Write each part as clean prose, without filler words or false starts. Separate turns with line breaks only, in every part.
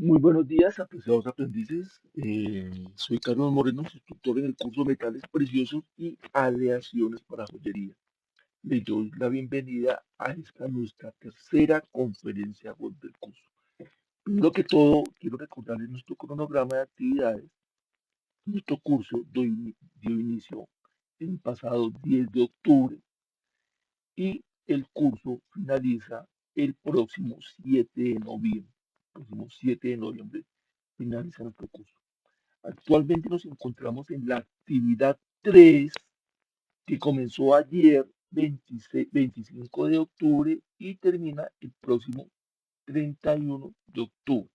Muy buenos días, apreciados aprendices. Soy Carlos Moreno, instructor en el curso Metales Preciosos y Aleaciones para Joyería. Le doy la bienvenida a esta nuestra tercera conferencia web del curso. Primero que todo, quiero recordarles nuestro cronograma de actividades. Nuestro curso dio inicio el pasado 10 de octubre y el curso finaliza el próximo 7 de noviembre. El próximo 7 de noviembre finaliza nuestro curso. Actualmente nos encontramos en la actividad 3 que comenzó ayer 26 25 de octubre y termina el próximo 31 de octubre.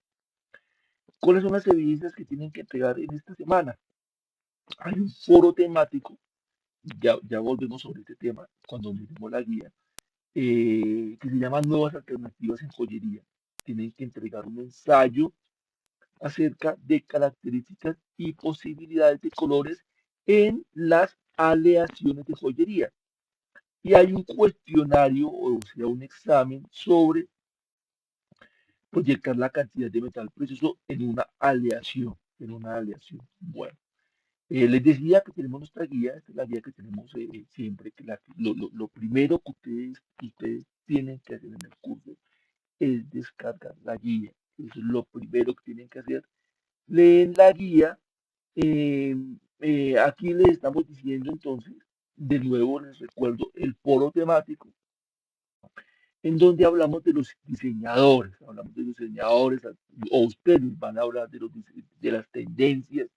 ¿Cuáles son las evidencias que tienen que entregar en esta semana? Hay un foro temático, ya volvemos sobre este tema cuando miremos la guía, que se llama Nuevas Alternativas en Joyería. Tienen que entregar un ensayo acerca de características y posibilidades de colores en las aleaciones de joyería. Y hay un cuestionario, o sea, un examen sobre proyectar la cantidad de metal precioso en una aleación. En una aleación. Bueno, les decía que tenemos nuestra guía, esta es la guía que tenemos siempre, que lo primero que ustedes tienen que hacer en el curso es descargar la guía. Eso es lo primero que tienen que hacer. Leen la guía. Eh, Aquí les estamos diciendo entonces, de nuevo les recuerdo el foro temático, en donde hablamos de los diseñadores, o ustedes van a hablar de las tendencias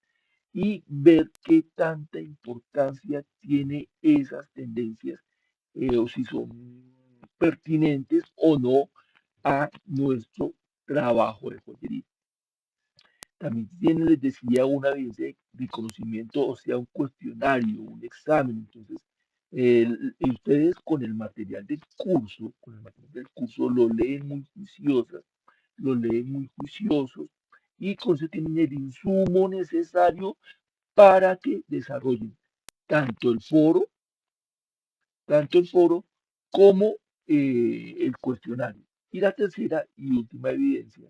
y ver qué tanta importancia tiene esas tendencias, o si son pertinentes o no a nuestro trabajo de joyería. También tiene, les decía, una evidencia de conocimiento, o sea, un cuestionario, un examen. Entonces, ustedes con el material del curso lo leen muy juiciosas, lo leen muy juiciosos y con eso tienen el insumo necesario para que desarrollen tanto el foro, tanto el foro como el cuestionario. Y la tercera y última evidencia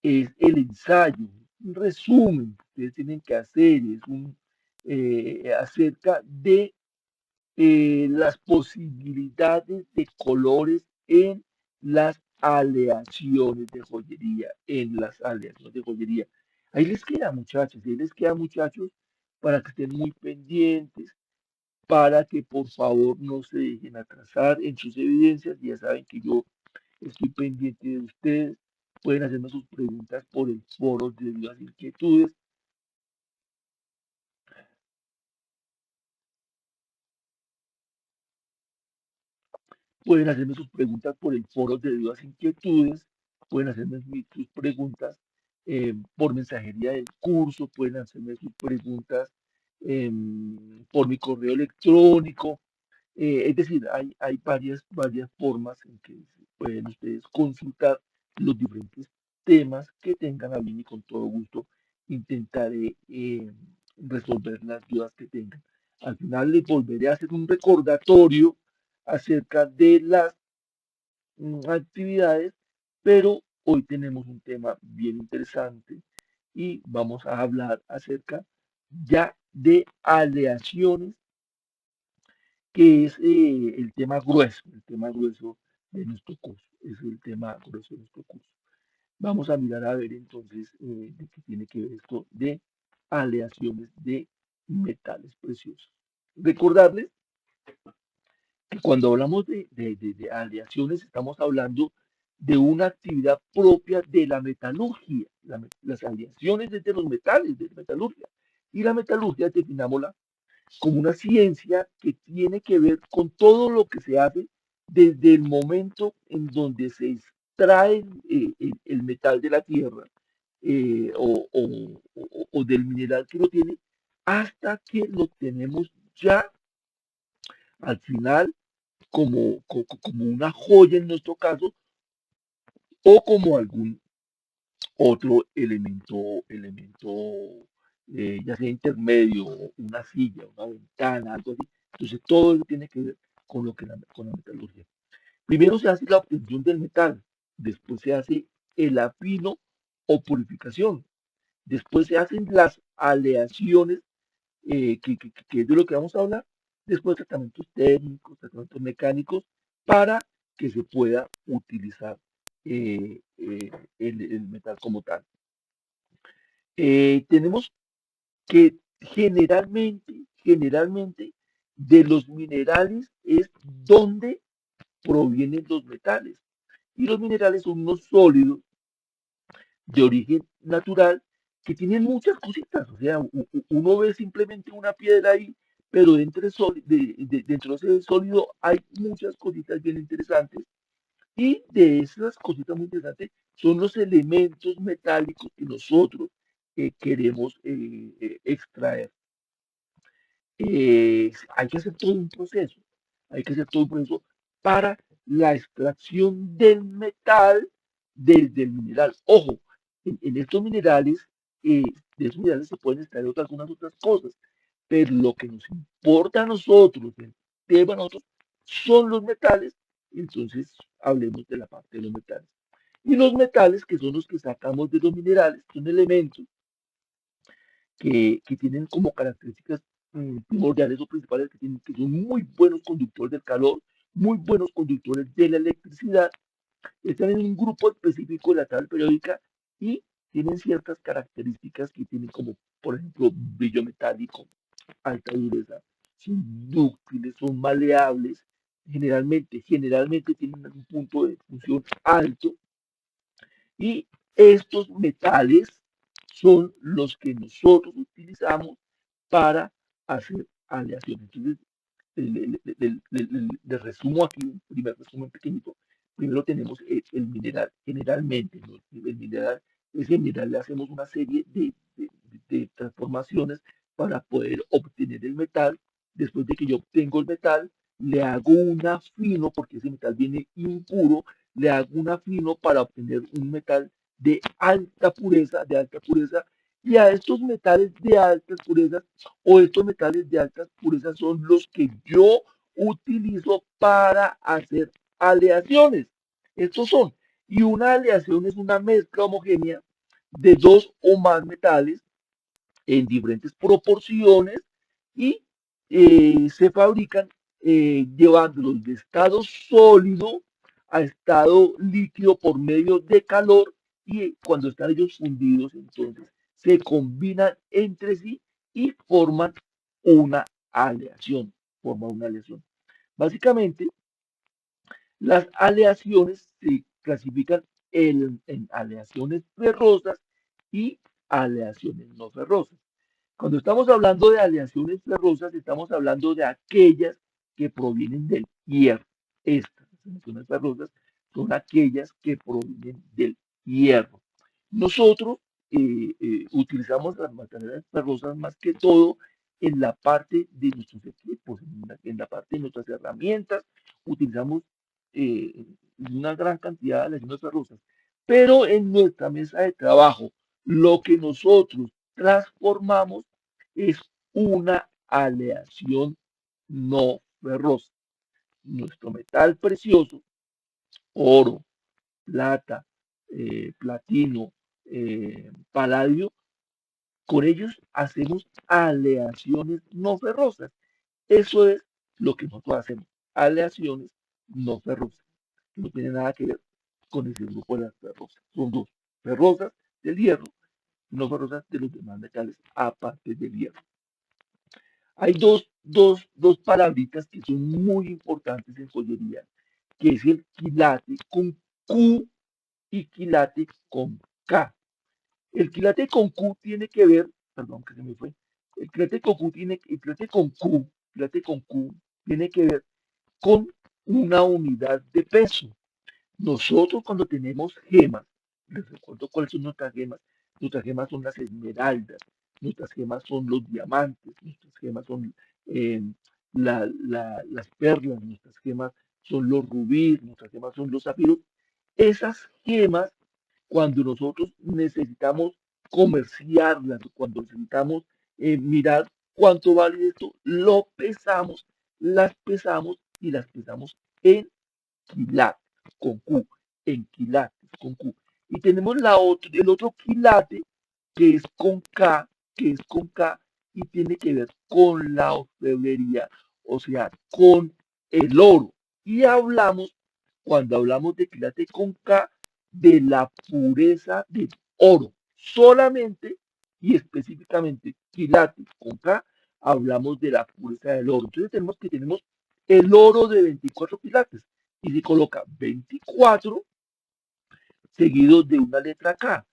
es el ensayo, un resumen que ustedes tienen que hacer, acerca de las posibilidades de colores en las aleaciones de joyería, en las aleaciones de joyería. Ahí les queda, muchachos, ahí les queda, muchachos, para que estén muy pendientes, para que por favor no se dejen atrasar en sus evidencias. Ya saben que yo estoy pendiente de ustedes. Pueden hacerme sus preguntas por el foro de dudas e inquietudes. Pueden hacerme sus preguntas por el foro de dudas e inquietudes. Pueden hacerme sus preguntas por mensajería del curso. Pueden hacerme sus preguntas por mi correo electrónico. Es decir, hay varias formas en que pueden ustedes consultar los diferentes temas que tengan a bien y con todo gusto intentaré resolver las dudas que tengan. Al final les volveré a hacer un recordatorio acerca de las actividades, pero hoy tenemos un tema bien interesante y vamos a hablar acerca ya de aleaciones, que es el tema grueso de nuestro curso, es el tema grueso de nuestro curso. Vamos a mirar a ver entonces de qué tiene que ver esto de aleaciones de metales preciosos. Recordarles que cuando hablamos de aleaciones estamos hablando de una actividad propia de la metalurgia, las aleaciones de los metales, de la metalurgia. Y la metalurgia definámosla como una ciencia que tiene que ver con todo lo que se hace desde el momento en donde se extrae el metal de la tierra, o del mineral que lo tiene, hasta que lo tenemos ya al final como una joya en nuestro caso, o como algún otro elemento, ya sea intermedio, una silla, una ventana, algo así. Entonces todo eso tiene que ver con lo que con la metalurgia. Primero se hace la obtención del metal, después se hace el afino o purificación. Después se hacen las aleaciones, que es de lo que vamos a hablar. Después tratamientos técnicos, tratamientos mecánicos, para que se pueda utilizar el metal como tal. Tenemos que generalmente, de los minerales es donde provienen los metales. Y los minerales son unos sólidos de origen natural que tienen muchas cositas. O sea, uno ve simplemente una piedra ahí, pero dentro de ese sólido hay muchas cositas bien interesantes. Y de esas cositas muy interesantes son los elementos metálicos que nosotros queremos extraer. Hay que hacer todo un proceso, hay que hacer todo un proceso para la extracción del metal desde el mineral. Ojo, en estos minerales, de esos minerales se pueden extraer algunas otras cosas, pero lo que nos importa a nosotros, el tema a nosotros, son los metales. Entonces hablemos de la parte de los metales. Y los metales, que son los que sacamos de los minerales, son elementos que tienen como características primordiales o principales, que son muy buenos conductores del calor, muy buenos conductores de la electricidad, están en un grupo específico de la tabla periódica y tienen ciertas características que tienen como, por ejemplo, brillo metálico, alta dureza, son dúctiles, son maleables, generalmente tienen un punto de fusión alto, y estos metales son los que nosotros utilizamos para hacer aleaciones. Entonces, le resumo aquí un primer resumen pequeñito. Primero tenemos el mineral. Generalmente, ¿no? El mineral, ese mineral le hacemos una serie de transformaciones para poder obtener el metal. Después de que yo obtengo el metal, le hago un afino, porque ese metal viene impuro, le hago un afino para obtener un metal de alta pureza, y a estos metales de alta pureza o estos metales de alta pureza son los que yo utilizo para hacer aleaciones. Estos son, y una aleación es una mezcla homogénea de dos o más metales en diferentes proporciones y se fabrican llevándolos de estado sólido a estado líquido por medio de calor, y cuando están ellos fundidos entonces se combinan entre sí y una aleación, forman una aleación. Básicamente, las aleaciones se clasifican en aleaciones ferrosas y aleaciones no ferrosas. Cuando estamos hablando de aleaciones ferrosas, estamos hablando de aquellas que provienen del hierro. Estas aleaciones ferrosas son aquellas que provienen del hierro. Nosotros utilizamos las materias ferrosas más que todo en la parte de nuestros equipos, en la parte de nuestras herramientas. Utilizamos una gran cantidad de aleaciones ferrosas, pero en nuestra mesa de trabajo, lo que nosotros transformamos es una aleación no ferrosa. Nuestro metal precioso, oro, plata, platino, paladio, con ellos hacemos aleaciones no ferrosas. Eso es lo que nosotros hacemos, aleaciones no ferrosas. No tiene nada que ver con ese grupo de las ferrosas. Son dos, ferrosas del hierro, no ferrosas de los demás metales, aparte del hierro. Hay dos palabritas que son muy importantes en joyería, que es el quilate con Q y quilate con K. El quilate con Q tiene que ver, perdón que se me fue, el quilate con Q tiene que ver con una unidad de peso. Nosotros cuando tenemos gemas, les recuerdo cuáles son nuestras gemas son las esmeraldas, nuestras gemas son los diamantes, nuestras gemas son eh, las perlas, nuestras gemas son los rubíes, nuestras gemas son los zafiros. Esas gemas, cuando nosotros necesitamos comerciarlas, cuando necesitamos mirar cuánto vale esto, lo pesamos, las pesamos y las pesamos en quilates con Q, en quilates con Q. Y tenemos el otro quilate que es con K y tiene que ver con la orfebrería, o sea, con el oro. Y cuando hablamos de quilate con K, de la pureza del oro. Solamente y específicamente quilate con K, hablamos de la pureza del oro. Entonces tenemos el oro de 24 quilates y se coloca 24 seguidos de una letra K.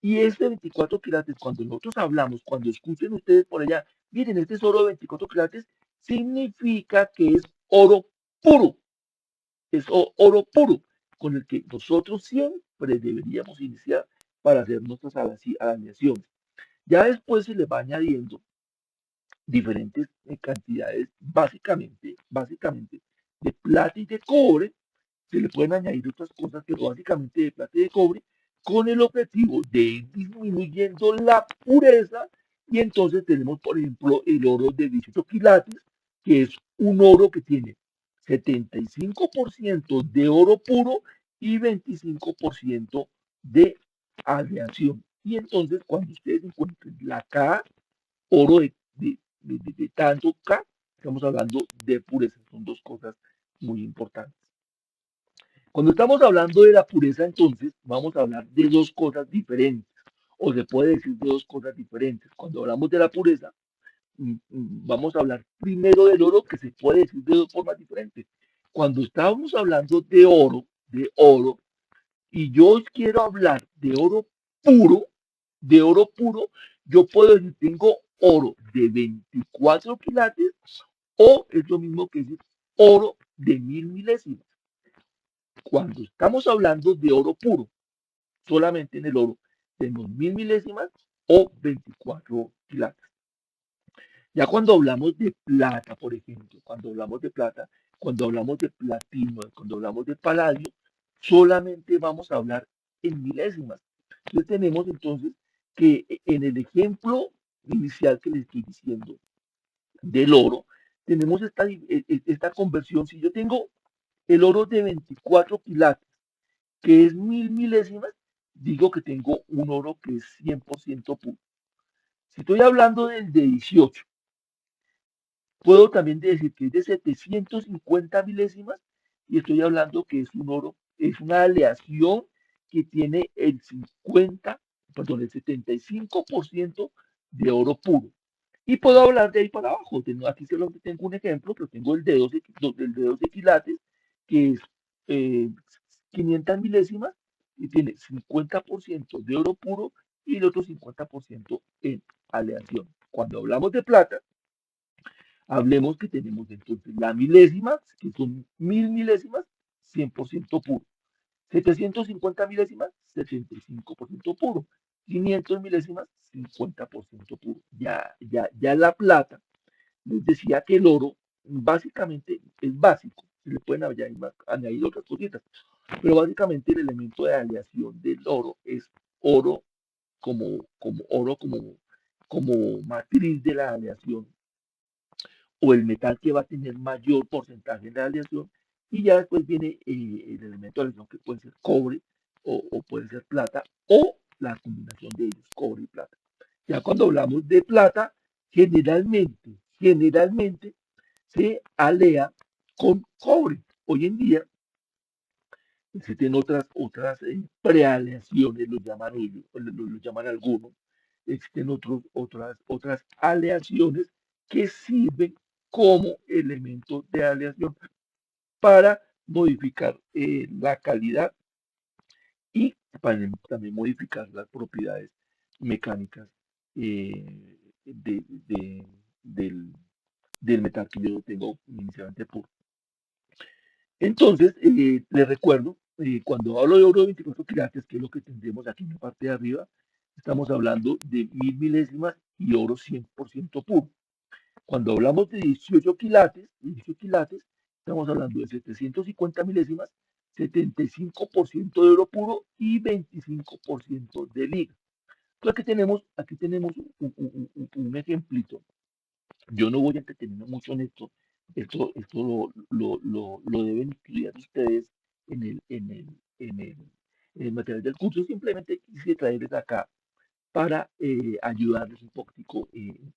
Y este 24 quilates, cuando nosotros hablamos, cuando escuchen ustedes por allá, miren, este es oro de 24 quilates, significa que es oro puro, es oro puro, con el que nosotros siempre deberíamos iniciar para hacer nuestras aleaciones. Ya después se les va añadiendo diferentes cantidades, básicamente, de plata y de cobre. Se le pueden añadir otras cosas, pero básicamente de plata y de cobre, con el objetivo de ir disminuyendo la pureza. Y entonces tenemos, por ejemplo, el oro de 18 quilates, que es un oro que tiene 75% de oro puro y 25% de aleación. Y entonces, cuando ustedes encuentren la K, oro de tanto K, estamos hablando de pureza. Son dos cosas muy importantes. Cuando estamos hablando de la pureza, entonces vamos a hablar de dos cosas diferentes, o se puede decir de dos cosas diferentes. Cuando hablamos de la pureza, vamos a hablar primero del oro, que se puede decir de dos formas diferentes. Cuando estamos hablando de oro, y yo quiero hablar de oro puro, yo puedo decir, tengo oro de 24 quilates, o es lo mismo que decir oro de 1000 milésimas. Cuando estamos hablando de oro puro, solamente en el oro tenemos 1000 milésimas o 24 quilates. Ya cuando hablamos de plata, por ejemplo, cuando hablamos de platino, cuando hablamos de paladio, solamente vamos a hablar en milésimas. Entonces tenemos entonces que en el ejemplo inicial que les estoy diciendo del oro, tenemos esta conversión. Si yo tengo el oro de 24 quilates, que es 1000 milésimas, digo que tengo un oro que es 100% puro. Si estoy hablando del de 18, puedo también decir que es de 750 milésimas y estoy hablando que es un oro, es una aleación que tiene el 75% de oro puro. Y puedo hablar de ahí para abajo. Aquí solamente tengo un ejemplo, pero tengo el de 12 quilates, que es eh, 500 milésimas y tiene 50% de oro puro y el otro 50% en aleación. Cuando hablamos de plata, hablemos que tenemos entonces la milésima, que son 1000 milésimas, 100% puro. 750 milésimas, 75% puro. 500 milésimas, 50% puro. Ya la plata, les decía que el oro básicamente es básico. Se le pueden añadir otras cositas. Pero básicamente el elemento de aleación del oro es oro como matriz de la aleación, o el metal que va a tener mayor porcentaje de aleación, y ya después viene el elemento de aleación que puede ser cobre o puede ser plata, o la combinación de ellos, cobre y plata. Ya cuando hablamos de plata, generalmente se alea con cobre. Hoy en día existen otras prealeaciones, lo llaman algunos. Existen otras aleaciones que sirven como elementos de aleación para modificar la calidad y para también modificar las propiedades mecánicas del, del metal que yo tengo inicialmente puro. Entonces, les recuerdo, cuando hablo de oro de 24 quilates, que es lo que tendremos aquí en la parte de arriba, estamos hablando de 1000 milésimas y oro 100% puro. Cuando hablamos de 18 quilates, estamos hablando de 750 milésimas, 75% de oro puro y 25% de liga. Entonces aquí tenemos un ejemplito. Yo no voy a entretenerme mucho en esto. Esto lo deben estudiar ustedes en el, en el, en el, material del curso, simplemente quise traerles acá para ayudarles un poquitico en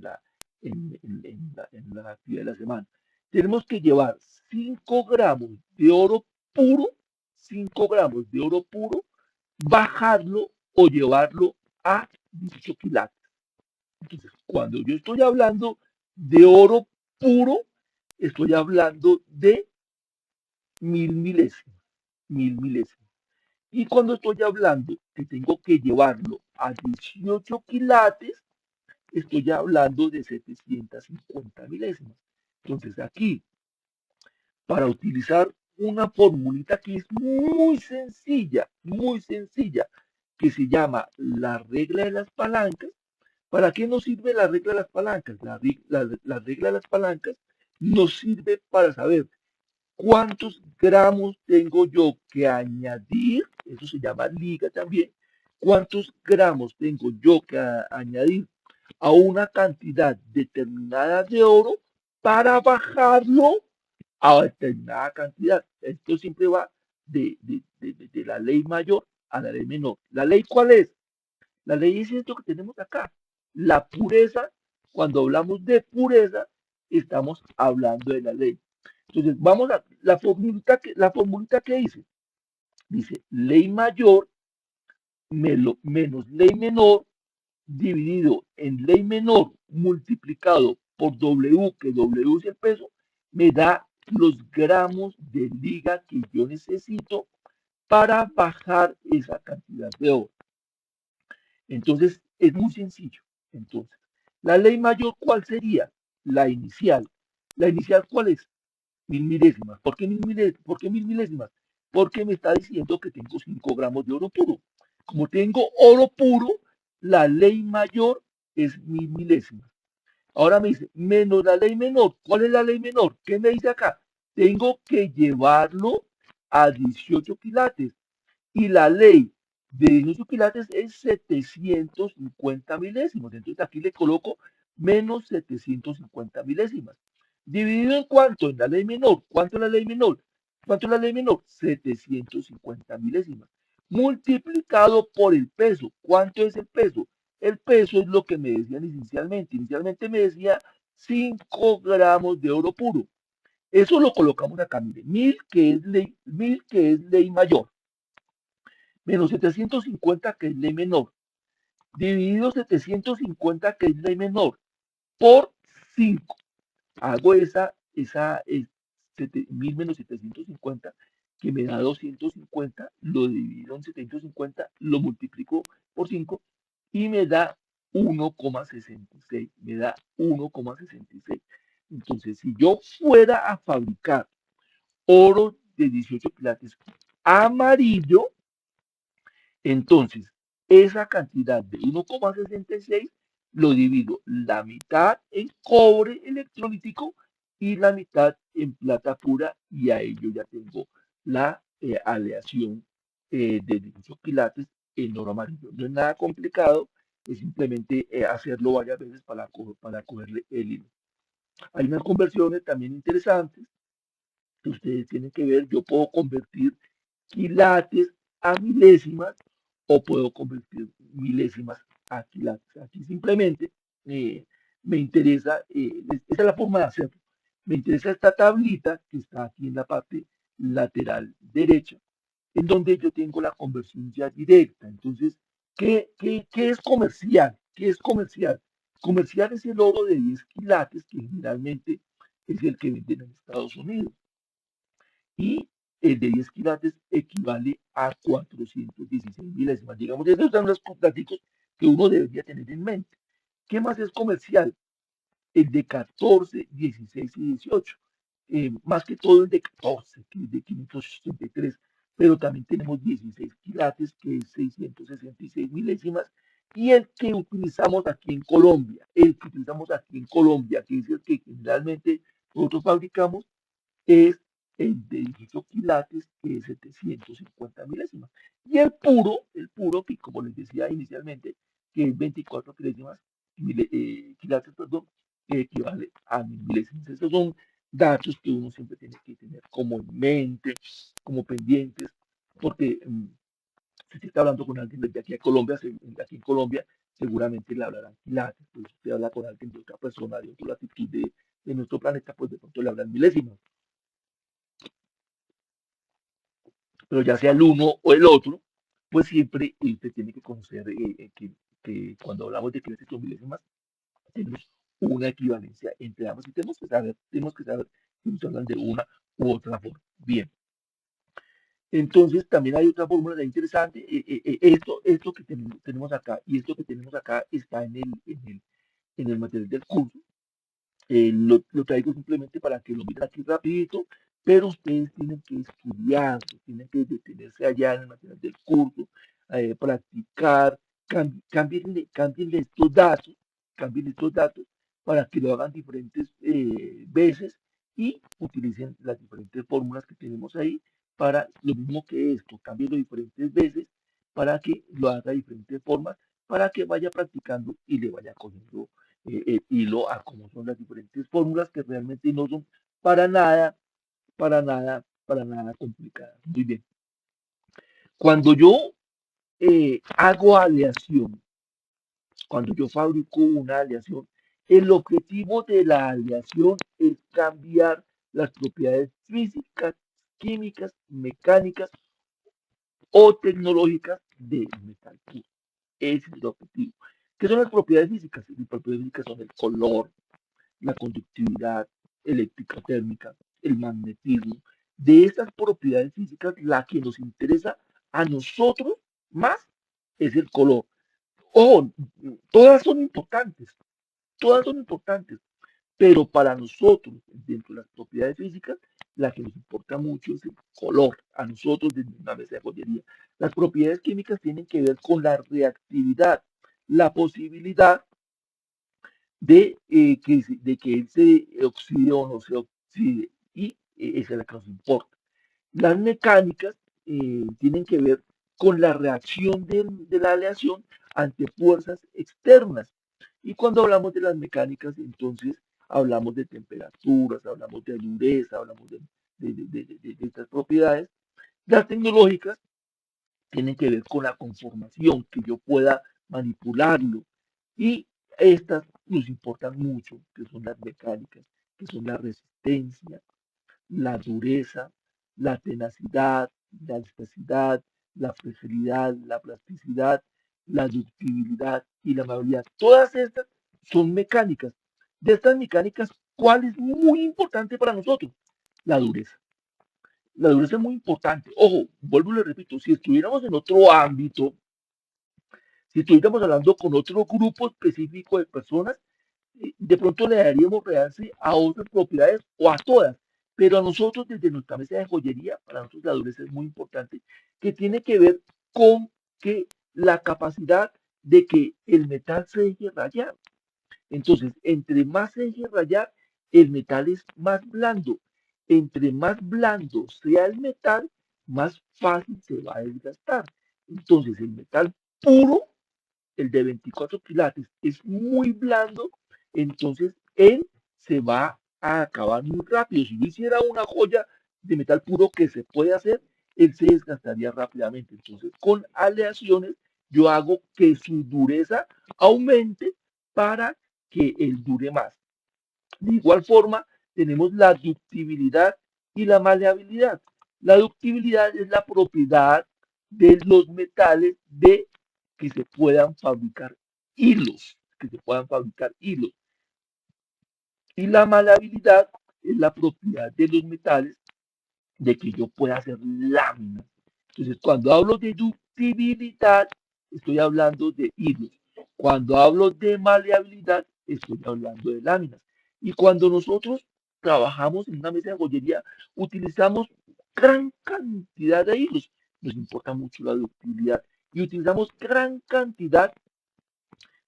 la actividad de la semana. Tenemos que llevar 5 gramos de oro puro, 5 gramos de oro puro, bajarlo o llevarlo a 18 quilates. Entonces, cuando yo estoy hablando de oro puro, estoy hablando de 1000 milésimas, 1000 milésimas. Y cuando estoy hablando que tengo que llevarlo a 18 quilates, estoy hablando de 750 milésimas. Entonces aquí, para utilizar una formulita que es muy sencilla, que se llama la regla de las palancas. ¿Para qué nos sirve la regla de las palancas? La regla de las palancas nos sirve para saber cuántos gramos tengo yo que añadir, eso se llama liga también, cuántos gramos tengo yo que añadir a una cantidad determinada de oro para bajarlo a determinada cantidad. Esto siempre va de la ley mayor a la ley menor. ¿La ley cuál es? La ley es esto que tenemos acá. La pureza, cuando hablamos de pureza, estamos hablando de la ley. Entonces, vamos a la formulita que dice ley mayor menos ley menor dividido en ley menor multiplicado por W, que W es el peso, me da los gramos de liga que yo necesito para bajar esa cantidad de oro. Entonces, es muy sencillo. Entonces, la ley mayor, ¿cuál sería? La inicial. ¿La inicial cuál es? 1000 milésimas. ¿Por qué 1000 milésimas? ¿Por qué 1000 milésimas? Porque me está diciendo que tengo 5 gramos de oro puro. Como tengo oro puro, la ley mayor es 1000 milésimas. Ahora me dice, menos la ley menor. ¿Cuál es la ley menor? ¿Qué me dice acá? Tengo que llevarlo a 18 quilates. Y la ley de 18 quilates es 750 milésimos. Entonces aquí le coloco menos 750 milésimas. ¿Dividido en cuánto? En la ley menor. ¿Cuánto es la ley menor? ¿Cuánto es la ley menor? 750 milésimas. Multiplicado por el peso. ¿Cuánto es el peso? El peso es lo que me decían inicialmente. Inicialmente me decía 5 gramos de oro puro. Eso lo colocamos acá, mire, 1000 que es ley mayor, menos 750 que es ley menor, dividido 750 que es ley menor, por 5. Hago esa 1000 menos 750 que me da 250, lo divido en 750, lo multiplico por 5 y me da 1,66. Me da 1,66. Entonces, si yo fuera a fabricar oro de 18 quilates amarillo, entonces esa cantidad de 1,66 lo divido la mitad en cobre electrolítico y la mitad en plata pura y a ello ya tengo la aleación de 18 quilates en oro amarillo. No es nada complicado, es simplemente hacerlo varias veces para cogerle el hilo. Hay unas conversiones también interesantes que ustedes tienen que ver. Yo puedo convertir quilates a milésimas o puedo convertir milésimas a quilates. Aquí simplemente me interesa, esa es la forma de hacerlo. Me interesa esta tablita que está aquí en la parte lateral derecha, en donde yo tengo la conversión ya directa. Entonces, ¿qué es comercial? ¿Qué es comercial? Comercial es el oro de 10 quilates, que generalmente es el que venden en Estados Unidos. Y el de 10 quilates equivale a 416 milésimas. Digamos, esos son los datos que uno debería tener en mente. ¿Qué más es comercial? El de 14, 16 y 18. Más que todo el de 14, que es de 583, pero también tenemos 16 quilates, que es 666 milésimas, y el que utilizamos aquí en Colombia, que es el que generalmente nosotros fabricamos, es el de 18 quilates, que es 750 milésimas. Y el puro, que como les decía inicialmente, que es 24 milésimas, quilates, perdón, que equivale a 1000 milésimas. Estos son datos que uno siempre tiene que tener como en mente, como pendientes, porque si usted está hablando con alguien desde aquí a Colombia, aquí en Colombia, seguramente le hablarán quilates, pues si usted habla con alguien de otra persona, de otra latitud de nuestro planeta, pues de pronto le hablan milésimas, pero ya sea el uno o el otro, pues siempre usted tiene que conocer que cuando hablamos de kinesis o milésimas, tenemos una equivalencia entre ambas y tenemos que saber si nos hablan de una u otra forma. Bien, entonces también hay otra fórmula interesante. Esto que tenemos acá y esto que tenemos acá está en el material del curso. Lo traigo simplemente para que lo miren aquí rapidito, pero ustedes tienen que estudiar, tienen que detenerse allá en el material del curso, practicar, cambien estos datos para que lo hagan diferentes veces y utilicen las diferentes fórmulas que tenemos ahí para lo mismo que esto, cámbienlo diferentes veces para que lo haga de diferentes formas, para que vaya practicando y le vaya cogiendo hilo a cómo son las diferentes fórmulas que realmente no son para nada, para nada complicadas. Muy bien. Cuando yo hago aleación, cuando yo fabrico una aleación, el objetivo de la aleación es cambiar las propiedades físicas, químicas, mecánicas o tecnológicas del metal puro. Ese es el objetivo. ¿Qué son las propiedades físicas? Las propiedades físicas son el color, la conductividad eléctrica térmica, el magnetismo. De estas propiedades físicas, la que nos interesa a nosotros más es el color. Ojo, todas son importantes, pero para nosotros, dentro de las propiedades físicas, la que nos importa mucho es el color, a nosotros desde una mesa de joyería. Las propiedades químicas tienen que ver con la reactividad, la posibilidad de que él se oxide o no se oxide, y esa es la que nos importa. Las mecánicas tienen que ver con la reacción de la aleación ante fuerzas externas. Y cuando hablamos de las mecánicas, entonces hablamos de temperaturas, hablamos de dureza, hablamos de estas propiedades. Las tecnológicas tienen que ver con la conformación, que yo pueda manipularlo. Y estas nos importan mucho, que son las mecánicas, que son la resistencia, la dureza, la tenacidad, la elasticidad, la flexibilidad, la plasticidad, la ductibilidad y la amabilidad. Todas estas son mecánicas. De estas mecánicas, ¿cuál es muy importante para nosotros? La dureza. La dureza es muy importante. Ojo, vuelvo y le repito, si estuviéramos en otro ámbito, si estuviéramos hablando con otro grupo específico de personas, de pronto le daríamos realce a otras propiedades o a todas, pero a nosotros desde nuestra mesa de joyería, para nosotros la dureza es muy importante, que tiene que ver con que la capacidad de que el metal se deje rayar. Entonces, entre más se deje rayar, el metal es más blando. Entre más blando sea el metal, más fácil se va a desgastar. Entonces, el metal puro, el de 24 quilates, es muy blando, entonces él se va a acabar muy rápido. Si yo hiciera una joya de metal puro que se puede hacer, él se desgastaría rápidamente. Entonces, con aleaciones, yo hago que su dureza aumente para que él dure más. De igual forma, tenemos la ductibilidad y la maleabilidad. La ductibilidad es la propiedad de los metales de que se puedan fabricar hilos, que se puedan fabricar hilos. Y la maleabilidad es la propiedad de los metales de que yo pueda hacer láminas. Entonces, cuando hablo de ductibilidad, estoy hablando de hilos. Cuando hablo de maleabilidad, estoy hablando de láminas. Y cuando nosotros trabajamos en una mesa de joyería, utilizamos gran cantidad de hilos. Nos importa mucho la ductibilidad. Y utilizamos gran cantidad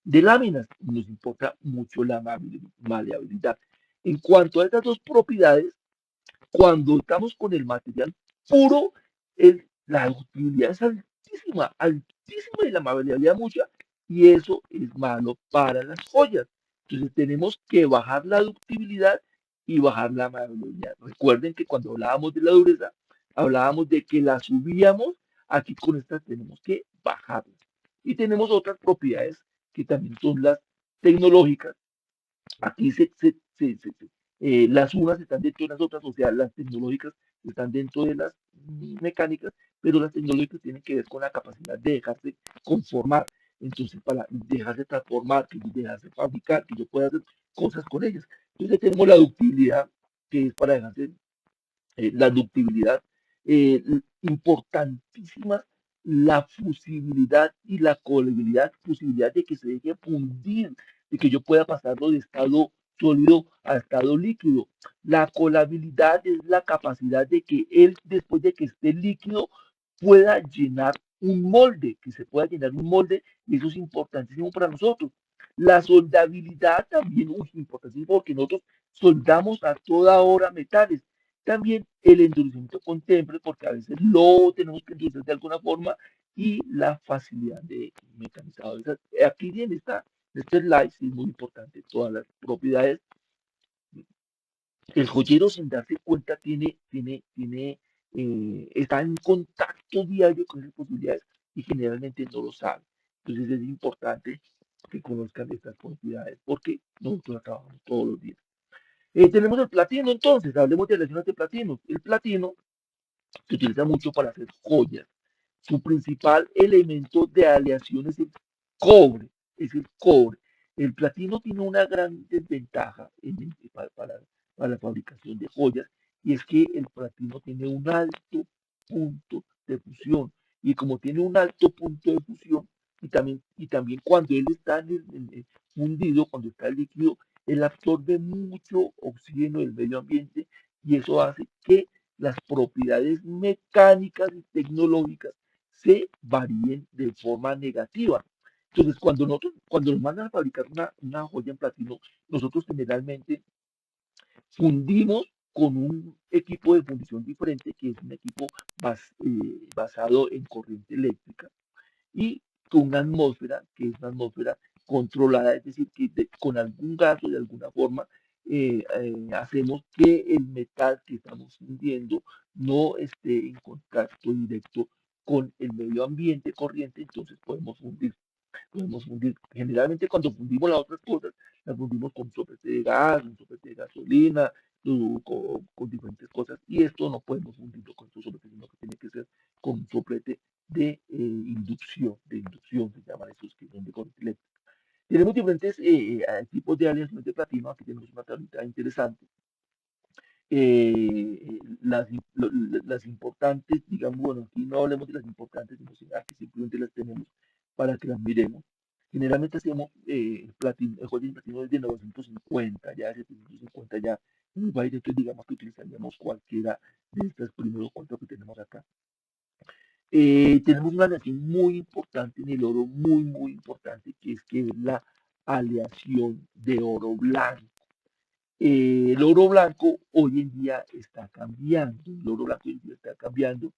de láminas. Nos importa mucho la maleabilidad. En cuanto a estas dos propiedades, cuando estamos con el material puro, la utilidad es altísima, altísima y la amabilidad mucha, y eso es malo para las joyas. Entonces tenemos que bajar la ductibilidad y bajar la amabilidad. Recuerden que cuando hablábamos de la dureza, hablábamos de que la subíamos Aquí con estas tenemos que bajarlas. Y tenemos otras propiedades que también son las tecnológicas. Aquí las unas están dentro de las otras, o sea, las tecnológicas están dentro de las mecánicas, pero las tecnológicas tienen que ver con la capacidad de dejarse conformar. Entonces, para dejarse transformar, que dejarse fabricar, que yo pueda hacer cosas con ellas. Entonces, tenemos la ductibilidad, que es para dejarse la ductibilidad, importantísima la fusibilidad y la colibilidad, posibilidad de que se deje fundir, de que yo pueda pasarlo de estado sólido a estado líquido. La colabilidad es la capacidad de que él, después de que esté líquido, pueda llenar un molde, que se pueda llenar un molde, y eso es importantísimo para nosotros. La soldabilidad también es importantísimo porque nosotros soldamos a toda hora metales. También el endurecimiento con temple, porque a veces lo tenemos que endurecer de alguna forma, y la facilidad de mecanizado. Aquí viene este slide, sí, es muy importante, todas las propiedades. El joyero, sin darse cuenta, está en contacto diario con esas posibilidades y generalmente no lo sabe. Entonces es importante que conozcan estas propiedades porque nosotros las trabajamos todos los días. Tenemos el platino, entonces, hablemos de aleaciones de platino. El platino se utiliza mucho para hacer joyas. Su principal elemento de aleación es el cobre, es el cobre. El platino tiene una gran desventaja para la fabricación de joyas, y es que el platino tiene un alto punto de fusión, y como tiene un alto punto de fusión, y también cuando él está fundido, cuando está líquido, él absorbe mucho oxígeno del medio ambiente, y eso hace que las propiedades mecánicas y tecnológicas se varíen de forma negativa. Entonces, cuando nos mandan a fabricar una joya en platino, nosotros generalmente fundimos con un equipo de fundición diferente, que es un equipo basado en corriente eléctrica, y con una atmósfera, que es una atmósfera controlada, es decir, que con algún gas o de alguna forma hacemos que el metal que estamos fundiendo no esté en contacto directo con el medio ambiente corriente, entonces podemos fundir. Generalmente cuando fundimos las otras cosas, las fundimos con soplete de gas, un soplete de gasolina, con diferentes cosas, y esto no podemos fundirlo con estos sopletes, sino que tiene que ser con un soplete de inducción se llaman esos que son de corriente eléctrica. Tenemos diferentes tipos de aleaciones de platino. Aquí tenemos una tablita interesante. Las importantes, digamos, bueno, aquí no hablemos de las importantes, sino que simplemente las tenemos para que las miremos. Generalmente hacemos el joya de platino desde 950, ya de 750 ya muy bajito, entonces digamos que utilizaríamos cualquiera de estos primeros cuatro que tenemos acá. Tenemos una aleación muy importante en el oro, muy, muy importante, que es la aleación de oro blanco. El oro blanco hoy en día está cambiando, el oro blanco hoy en día está cambiando,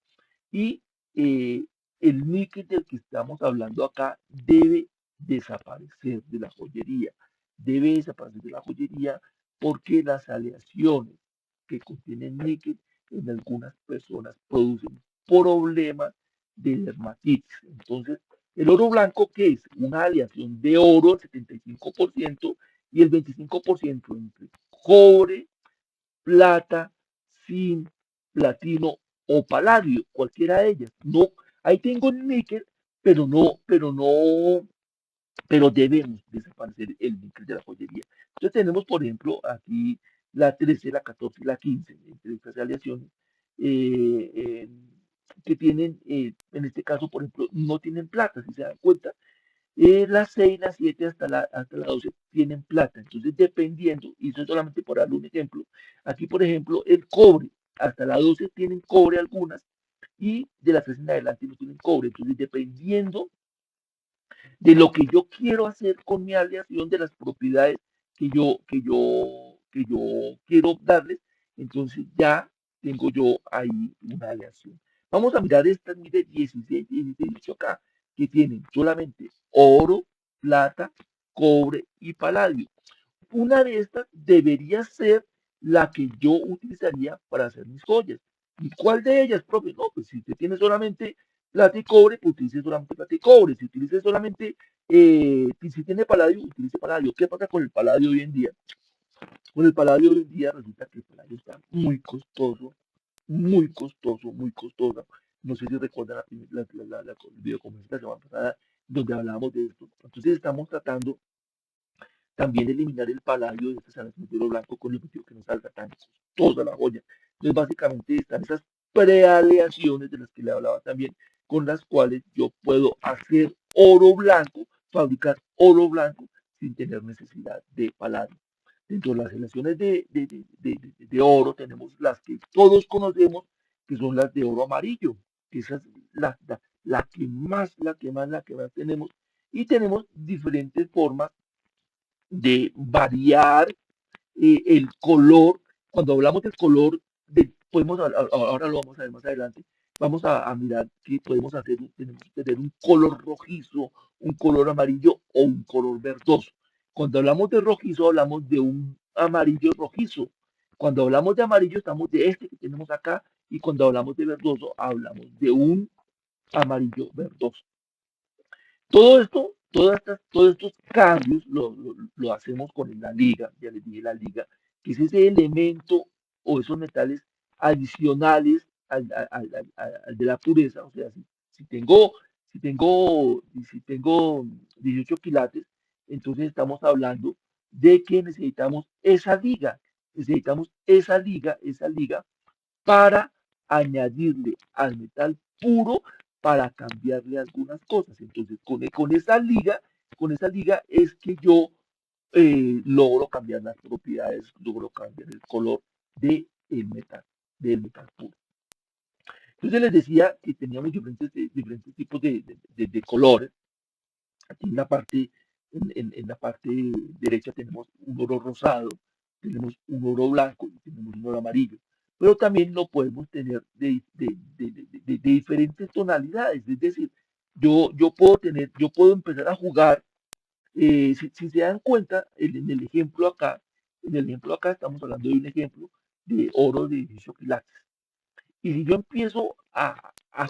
y eh, el níquel del que estamos hablando acá debe desaparecer de la joyería, debe desaparecer de la joyería porque las aleaciones que contienen níquel en algunas personas producen problemas de dermatitis. Entonces, el oro blanco, ¿qué es? Una aleación de oro, el 75%, y el 25% entre cobre, plata, zinc, platino o paladio, cualquiera de ellas. No, ahí tengo el níquel, pero debemos desaparecer el níquel de la joyería. Entonces tenemos, por ejemplo, aquí la 13, la 14 y la 15, entre estas aleaciones, eh, eh, que tienen, en este caso, por ejemplo, no tienen plata, si se dan cuenta. Las 6, las 7 hasta la 12 tienen plata. Entonces, dependiendo, y eso es solamente por darle un ejemplo, aquí, por ejemplo, el cobre, hasta la 12 tienen cobre algunas, y de las 3 en adelante no tienen cobre. Entonces, dependiendo de lo que yo quiero hacer con mi aleación, de las propiedades que yo quiero darles, entonces ya tengo yo ahí una aleación. Vamos a mirar estas, mire, 16, 17, 18 acá, que tienen solamente oro, plata, cobre y paladio. Una de estas debería ser la que yo utilizaría para hacer mis joyas. ¿Y cuál de ellas, profe? No, pues si usted tiene solamente plata y cobre, pues utilice solamente plata y cobre. Si utilice solamente, si tiene paladio, utilice paladio. ¿Qué pasa con el paladio hoy en día? Con el paladio hoy en día resulta que el paladio está muy costoso, muy costoso, muy costoso. No sé si recuerdan el videoconferencia de la semana pasada donde hablábamos de esto. Entonces estamos tratando también eliminar el paladio de este sanatorio blanco con el objetivo que no salga tan costosa la joya. Entonces básicamente están esas prealeaciones de las que le hablaba también, con las cuales yo puedo hacer oro blanco, fabricar oro blanco sin tener necesidad de paladio. Dentro de las aleaciones de oro tenemos las que todos conocemos, que son las de oro amarillo, que esa es la que más tenemos. Y tenemos diferentes formas de variar el color. Cuando hablamos del color, podemos, ahora lo vamos a ver más adelante, vamos a mirar que podemos hacer, tenemos que tener un color rojizo, un color amarillo o un color verdoso. Cuando hablamos de rojizo, hablamos de un amarillo rojizo. Cuando hablamos de amarillo, estamos de este que tenemos acá. Y cuando hablamos de verdoso, hablamos de un amarillo verdoso. Todo esto, todos estos cambios lo hacemos con la liga, ya les dije la liga, que es ese elemento o esos metales adicionales al de la pureza. O sea, si tengo 18 quilates, entonces estamos hablando de que necesitamos esa liga para añadirle al metal puro para cambiarle algunas cosas. Entonces, con esa liga es que yo logro cambiar las propiedades, logro cambiar el color del metal puro. Entonces les decía que teníamos diferentes tipos de colores. Aquí en la parte derecha tenemos un oro rosado, tenemos un oro blanco y tenemos un oro amarillo. Pero también lo podemos tener de diferentes tonalidades. Es decir, yo puedo empezar a jugar. Si se dan cuenta, en el ejemplo acá estamos hablando de un ejemplo de oro de 18 quilates. Y si yo empiezo a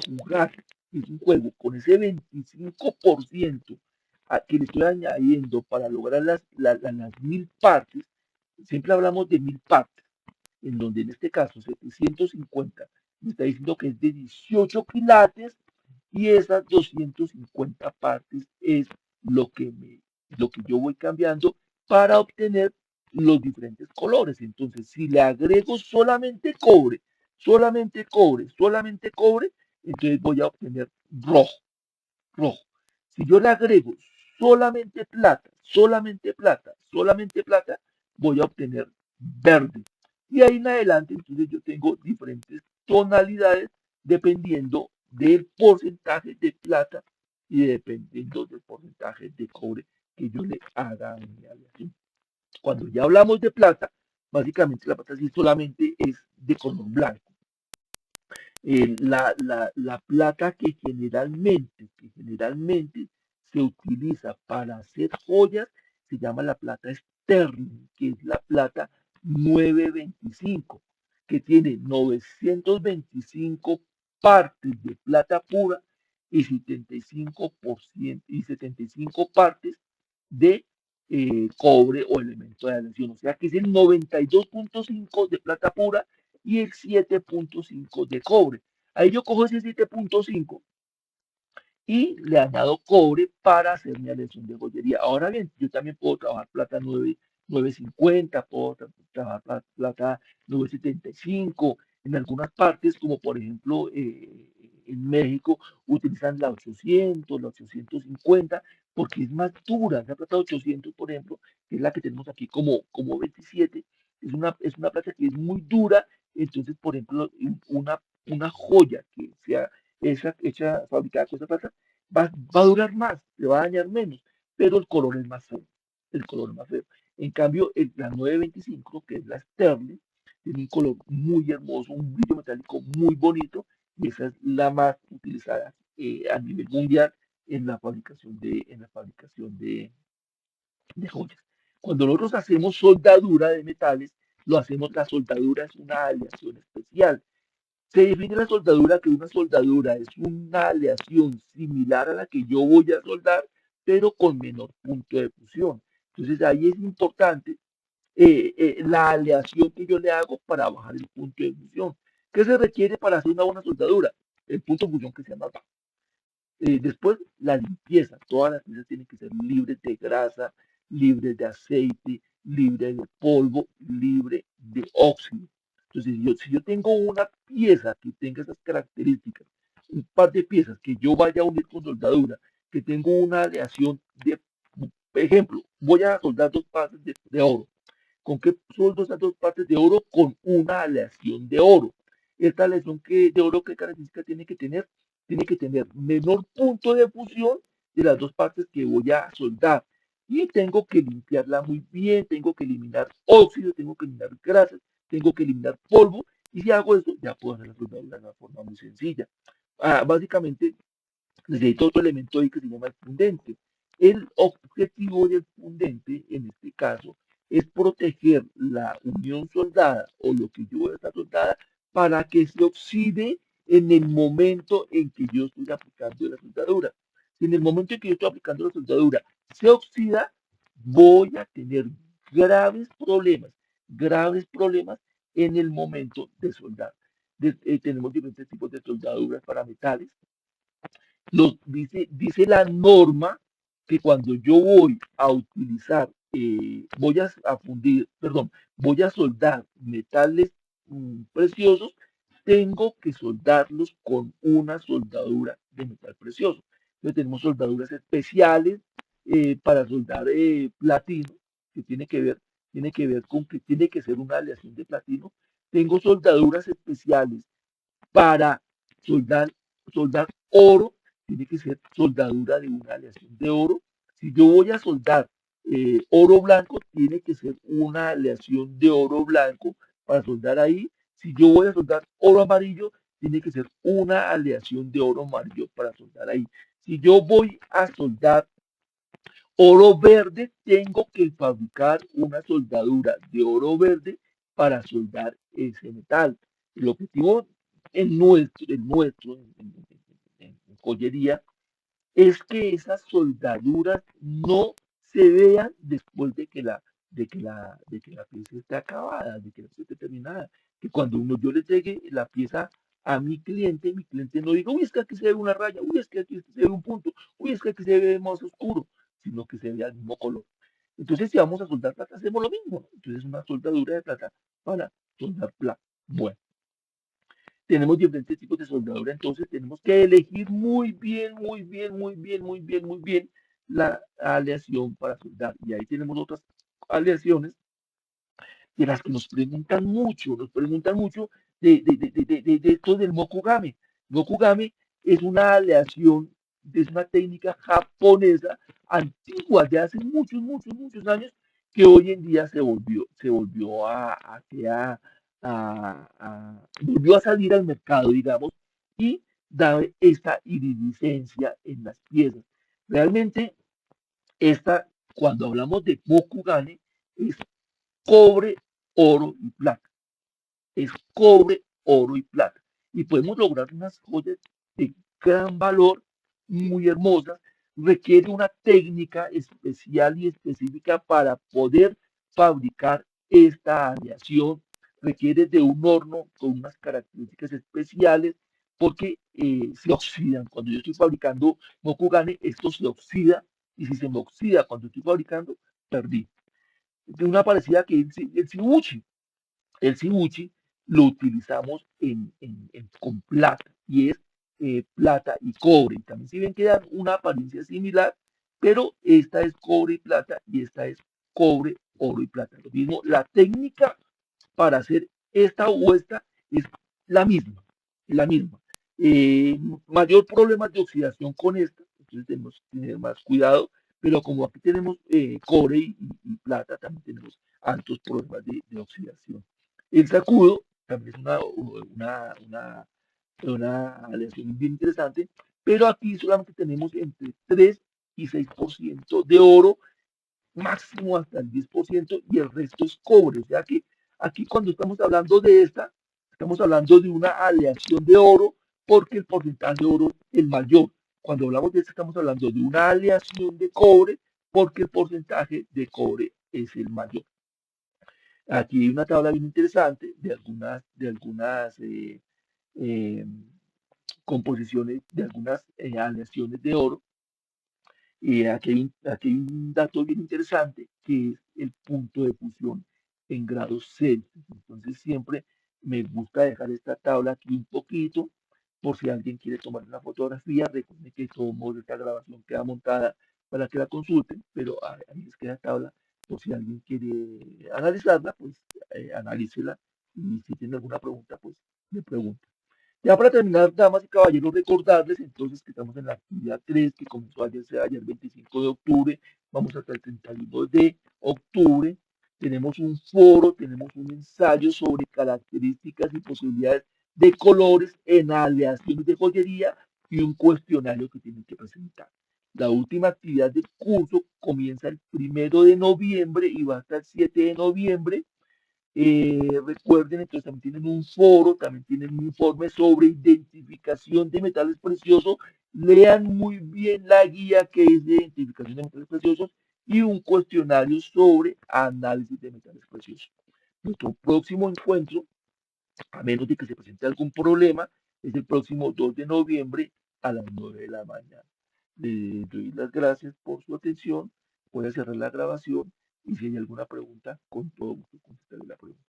jugar, es un juego, con ese 25% que le estoy añadiendo para lograr las 1000 partes, siempre hablamos de 1000 partes, en donde en este caso 750 me está diciendo que es de 18 quilates y esas 250 partes es lo que, lo que yo voy cambiando para obtener los diferentes colores. Entonces, si le agrego solamente cobre, entonces voy a obtener rojo, rojo. Si yo le agrego solamente plata, voy a obtener verde. Y ahí en adelante, entonces yo tengo diferentes tonalidades dependiendo del porcentaje de plata y dependiendo del porcentaje de cobre que yo le haga a mi aleación. Cuando ya hablamos de plata, básicamente la plata sí solamente es de color blanco. La plata que generalmente se utiliza para hacer joyas se llama la plata Sterling, que es la plata 925, que tiene 925 partes de plata pura y 75%, y 75 partes de cobre o elemento de aleación. O sea que es el 92.5 de plata pura y el 7.5 de cobre. Ahí yo cojo ese 7.5 y le añado cobre para hacer mi aleación de joyería. Ahora bien, yo también puedo trabajar plata 950, puedo trabajar plata 975. En algunas partes, como por ejemplo en México, utilizan la 800, la 850, porque es más dura. La plata 800, por ejemplo, que es la que tenemos aquí como 27, es una plata que es muy dura. Entonces, por ejemplo, una joya que sea hecha, fabricada con esa plata, va a durar más, le va a dañar menos, pero el color es más feo. El color es más feo. En cambio, la 925, que es la Sterling, tiene un color muy hermoso, un brillo metálico muy bonito, y esa es la más utilizada a nivel mundial en la fabricación de joyas. Cuando nosotros hacemos soldadura de metales, la soldadura es una aleación especial. Se define la soldadura que una soldadura es una aleación similar a la que yo voy a soldar, pero con menor punto de fusión. Entonces ahí es importante la aleación que yo le hago para bajar el punto de fusión. ¿Qué se requiere para hacer una buena soldadura? El punto de fusión que sea más bajo. Después, la limpieza. Todas las piezas tienen que ser libres de grasa, libres de aceite, libres de polvo, libre de óxido. Entonces, si yo tengo una pieza que tenga esas características, un par de piezas que yo vaya a unir con soldadura, que tengo una aleación de, ejemplo, voy a soldar dos partes de oro. ¿Con qué soldo esas dos partes de oro? Con una aleación de oro. Esta aleación de oro, ¿qué característica tiene que tener? Tiene que tener menor punto de fusión de las dos partes que voy a soldar. Y tengo que limpiarla muy bien, tengo que eliminar óxido, tengo que eliminar grasas, tengo que eliminar polvo. Y si hago eso, ya puedo hacer la soldadura de una forma muy sencilla. Básicamente, necesito otro elemento ahí que se llama el fundente. El objetivo del fundente, en este caso, es proteger la unión soldada o lo que yo voy a estar soldada para que se oxide en el momento en que yo estoy aplicando la soldadura. Si en el momento en que yo estoy aplicando la soldadura se oxida, voy a tener graves problemas en el momento de soldar. Tenemos diferentes tipos de soldaduras para metales, dice la norma que cuando yo voy a utilizar, voy a fundir, perdón, voy a soldar metales preciosos, tengo que soldarlos con una soldadura de metal precioso. Entonces tenemos soldaduras especiales para soldar platino, que tiene que ver con que tiene que ser una aleación de platino. Tengo soldaduras especiales para soldar, soldar oro, tiene que ser soldadura de una aleación de oro. Si yo voy a soldar oro blanco, tiene que ser una aleación de oro blanco para soldar ahí. Si yo voy a soldar oro amarillo, tiene que ser una aleación de oro amarillo para soldar ahí. Si yo voy a soldar oro verde, tengo que fabricar una soldadura de oro verde para soldar ese metal. El objetivo en nuestro en joyería, es que esas soldaduras no se vean después de que la pieza esté acabada, de que la pieza esté terminada. Que cuando yo le llegue la pieza a mi cliente no diga, uy, es que aquí se ve una raya, uy, es que aquí se ve un punto, uy, es que aquí se ve más oscuro, sino que se vea el mismo color. Entonces, si vamos a soldar plata, hacemos lo mismo, ¿no? Entonces, una soldadura de plata para soldar plata. Bueno, tenemos diferentes tipos de soldadura, entonces tenemos que elegir muy bien, muy bien, muy bien, muy bien, muy bien la aleación para soldar. Y ahí tenemos otras aleaciones de las que nos preguntan mucho de esto del Mokugame. Mokugame es una aleación, es una técnica japonesa antigua de hace muchos, muchos, muchos años que hoy en día se volvió volvió a salir al mercado, digamos, y da esta iridiscencia en las piezas. Realmente, cuando hablamos de Mokugane, es cobre, oro y plata. Es cobre, oro y plata. Y podemos lograr unas joyas de gran valor, muy hermosas. Requiere una técnica especial y específica para poder fabricar esta aleación. Requiere de un horno con unas características especiales porque se oxidan. Cuando yo estoy fabricando Mokugane, esto se oxida y si se me oxida cuando estoy fabricando, perdí. De una parecida que el Shibuchi. El Shibuchi lo utilizamos con plata y es plata y cobre. Y también si ven que dan una apariencia similar, pero esta es cobre y plata y esta es cobre, oro y plata. Lo mismo, la técnica para hacer esta o esta es la misma, la misma. Mayor problema de oxidación con esta, entonces tenemos que tener más cuidado, pero como aquí tenemos cobre y plata, también tenemos altos problemas de oxidación. El sacudo también es una aleación bien interesante, pero aquí solamente tenemos entre 3 y 6% de oro, máximo hasta el 10% y el resto es cobre. O sea que aquí cuando estamos hablando de esta, Estamos hablando de una aleación de oro porque el porcentaje de oro es el mayor. Cuando hablamos de esto estamos hablando de una aleación de cobre porque el porcentaje de cobre es el mayor. Aquí hay una tabla bien interesante de algunas eh, composiciones, de algunas aleaciones de oro. Aquí hay un dato bien interesante que es el punto de fusión en grados Celsius. Entonces siempre me gusta dejar esta tabla aquí un poquito por si alguien quiere tomar una fotografía. Recuerden que tomo esta grabación queda montada para que la consulten, pero ahí les queda tabla por si alguien quiere analizarla, pues analícela y si tienen alguna pregunta, pues me pregunten. Ya para terminar, damas y caballeros, recordarles entonces que estamos en la actividad 3 que comenzó ayer 25 de octubre, vamos hasta el 31 de octubre. Tenemos un foro, tenemos un ensayo sobre características y posibilidades de colores en aleaciones de joyería y un cuestionario que tienen que presentar. La última actividad del curso comienza el 1 de noviembre y va hasta el 7 de noviembre. Recuerden, entonces también tienen un foro, también tienen un informe sobre identificación de metales preciosos. Lean muy bien la guía que es de identificación de metales preciosos y un cuestionario sobre análisis de metales preciosos. Nuestro próximo encuentro, a menos de que se presente algún problema, es el próximo 2 de noviembre a las 9 de la mañana. Les doy las gracias por su atención. Voy a cerrar la grabación y si hay alguna pregunta, con todo gusto contestaré la pregunta.